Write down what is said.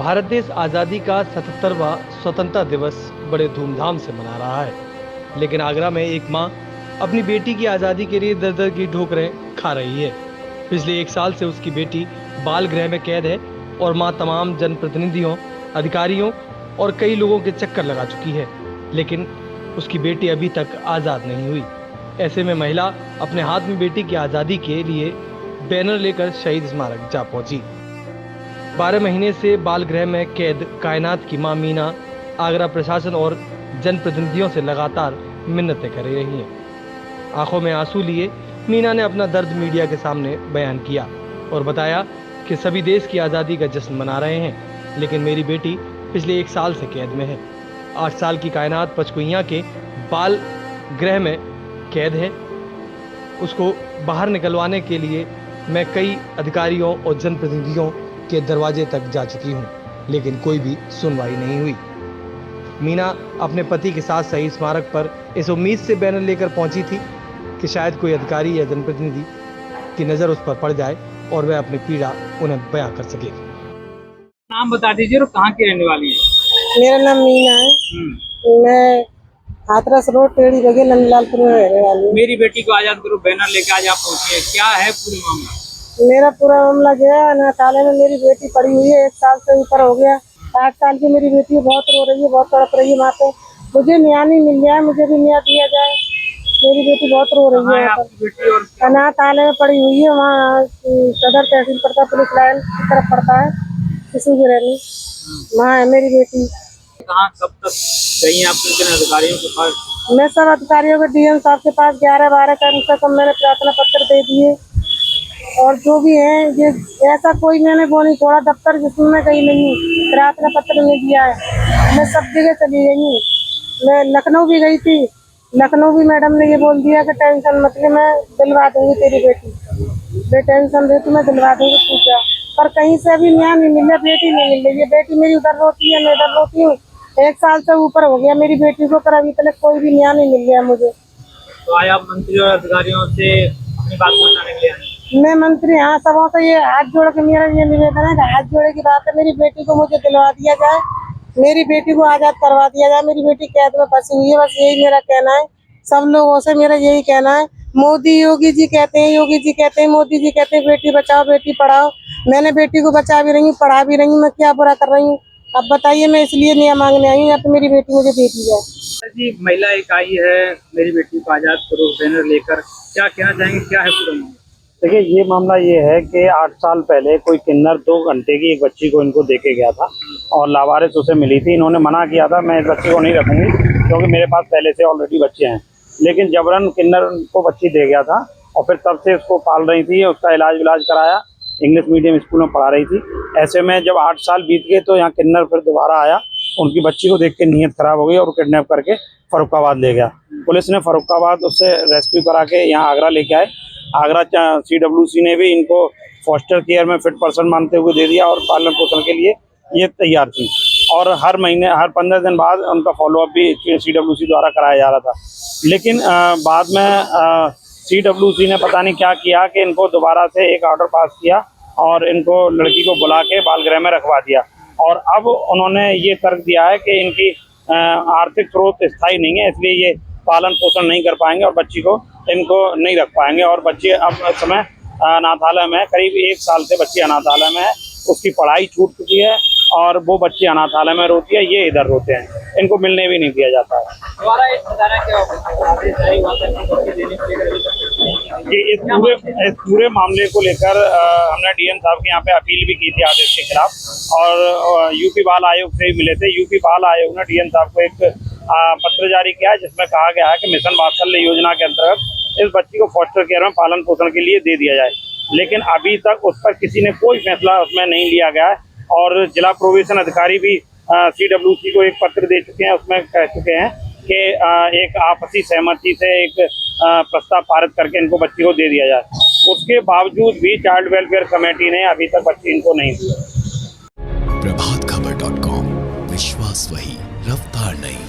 भारत देश आज़ादी का 77वां स्वतंत्रता दिवस बड़े धूमधाम से मना रहा है, लेकिन आगरा में एक मां अपनी बेटी की आज़ादी के लिए दर दर की ठोकरें खा रही है। पिछले 1 साल से उसकी बेटी बाल गृह में कैद है और मां तमाम जनप्रतिनिधियों, अधिकारियों और कई लोगों के चक्कर लगा चुकी है, लेकिन उसकी बेटी अभी तक आज़ाद नहीं हुई। ऐसे में महिला अपने हाथ में बेटी की आज़ादी के लिए बैनर लेकर शहीद स्मारक जा पहुंची। 12 महीने से बाल गृह में कैद कायनात की मां मीना आगरा प्रशासन और जनप्रतिनिधियों से लगातार मिन्नतें कर रही हैं। आंखों में आंसू लिए मीना ने अपना दर्द मीडिया के सामने बयान किया और बताया कि सभी देश की आज़ादी का जश्न मना रहे हैं, लेकिन मेरी बेटी पिछले 1 साल से कैद में है। 8 साल की कायनात पचकुइयाँ के बाल गृह में कैद है। उसको बाहर निकलवाने के लिए मैं कई अधिकारियों और जनप्रतिनिधियों के दरवाजे तक जा चुकी हूँ, लेकिन कोई भी सुनवाई नहीं हुई। मीना अपने पति के साथ शहीद स्मारक पर इस उम्मीद से बैनर लेकर पहुंची थी कि शायद कोई अधिकारी या जनप्रतिनिधि की नज़र उस पर पड़ जाए और वह अपनी पीड़ा उन्हें बयां कर सके। नाम बता दीजिए और कहाँ की रहने वाली है? मेरा नाम मीना है। मैं हाथरस रोड टेढ़ी बगे नंदलालपुर में रहने वाली हूँ। मेरी बेटी को आजाद करो बैनर लेके आज आप पहुंची है, क्या है पूरी मामला? मेरा पूरा मामला गया अनाथालय में मेरी बेटी पड़ी हुई है, 1 साल से ऊपर हो गया। 8 साल की मेरी बेटी बहुत रो रही है, बहुत तड़प रही है। वहाँ पे मुझे न्याय नहीं मिल रहा है, मुझे भी न्याय दिया जाए। मेरी बेटी बहुत रो रही है। बेटी और अनाथालय में पड़ी हुई है, वहाँ सदर तहसील पड़ता है, पुलिस लाइन की तरफ पड़ता है, किसी भी रहनी वहाँ है मेरी बेटी। कहाँ कब तक गई आप किन अधिकारियों के पास? मैं सब अधिकारियों के डीएम साहब के पास 11-12 कम से कम मैंने प्रार्थना पत्र दे दिए, और जो भी है ये ऐसा कोई मैंने वो नहीं छोड़ा दफ्तर जिसमें मैं कहीं नहीं प्रार्थना पत्र नहीं दिया है। मैं सब जगह चली गई हूँ। मैं लखनऊ भी गई थी, लखनऊ भी मैडम ने ये बोल दिया कि टेंशन मत ले, मैं दिलवा दूंगी तेरी बेटी, बेटेंशन दे, मैं दिलवा दूंगी तू क्या। पर कहीं से अभी न्याय नहीं मिल रहा, बेटी नहीं मिल रही है। बेटी मेरी उधर रोती है, मैं इधर रोती हूँ। 1 साल से ऊपर हो गया मेरी बेटी को, पर अभी तक कोई भी न्याय नहीं मिल गया मुझे। तो आज आप मंत्री और अधिकारियों से अपनी बात पहुँचाने के लिए आए? मैं मंत्री हाँ सबों से ये हाथ जोड़ के मेरा ये निवेदन है कि हाथ जोड़े की बात है, मेरी बेटी को मुझे दिलवा दिया जाए, मेरी बेटी को आज़ाद करवा दिया जाए। मेरी बेटी कैद में फंसी हुई है, बस यही मेरा कहना है। सब लोगों से मेरा यही कहना है। मोदी योगी जी कहते हैं, योगी जी कहते हैं, मोदी जी कहते हैं बेटी बचाओ बेटी पढ़ाओ। मैंने बेटी को बचा भी रही हूँ, पढ़ा भी रही हूँ, मैं क्या बुरा कर रही हूँ? अब बताइए, मैं इसलिए न्याय मांगने आई हूँ, या तो मेरी बेटी मुझे दे दी जाए। जी, महिला एक आई है मेरी बेटी को आजाद करो बैनर लेकर, क्या कहना चाहेंगे, क्या है पूरा मामला? देखिए, ये मामला ये है कि 8 साल पहले कोई किन्नर 2 घंटे की एक बच्ची को इनको देके गया था और लावारिस उसे मिली थी। इन्होंने मना किया था मैं इस बच्ची को नहीं रखूंगी क्योंकि मेरे पास पहले से ऑलरेडी बच्चे हैं, लेकिन जबरन किन्नर को बच्ची दे गया था और फिर तब से इसको पाल रही थी, उसका इलाज कराया, इंग्लिश मीडियम स्कूल में पढ़ा रही थी। ऐसे में जब 8 साल बीत गए तो यहाँ किन्नर फिर दोबारा आया, उनकी बच्ची को देख के नीयत खराब हो गई और किडनैप करके फर्रुखाबाद ले गया। पुलिस ने फर्रुखाबाद उससे रेस्क्यू करा के यहाँ आगरा लेके आए। आगरा CWC ने भी इनको फॉस्टर केयर में फिट पर्सन मानते हुए दे दिया और पालन पोषण के लिए ये तैयार थी, और हर महीने हर 15 दिन बाद उनका फॉलोअप भी CWC द्वारा कराया जा रहा था। लेकिन बाद में CWC ने पता नहीं क्या किया कि इनको दोबारा से एक ऑर्डर पास किया और इनको लड़की को बुला के बाल गृह में रखवा दिया, और अब उन्होंने ये तर्क दिया है कि इनकी आर्थिक स्रोत स्थायी नहीं है, इसलिए ये पालन पोषण नहीं कर पाएंगे और बच्ची को इनको नहीं रख पाएंगे। और बच्ची अब इस समय अनाथालय में करीब 1 साल से बच्ची अनाथालय में है, उसकी पढ़ाई छूट चुकी है और वो बच्ची अनाथालय में रोती है, ये इधर रोते हैं, इनको मिलने भी नहीं दिया जाता है। इस पूरे मामले को लेकर हमने डीएम साहब के यहाँ पे अपील भी की थी आदेश के खिलाफ, और यूपी बाल आयोग से भी मिले थे। यूपी बाल आयोग ने डीएम साहब को एक पत्र जारी किया है जिसमें कहा गया है कि मिशन वात्सल्य योजना के अंतर्गत इस बच्ची को फॉस्टर केयर में पालन पोषण के लिए दे दिया जाए, लेकिन अभी तक उस पर किसी ने कोई फैसला उसमें नहीं लिया गया है। और जिला प्रोबेशन अधिकारी भी CWC को एक पत्र दे चुके हैं, उसमें कह चुके हैं कि एक आपसी सहमति से एक प्रस्ताव पारित करके इनको बच्ची को दे दिया जाए। उसके बावजूद भी चाइल्ड वेलफेयर कमेटी ने अभी तक बच्ची इनको नहीं दी। प्रभातखबर.com, विश्वास वही, रफ्तार नहीं।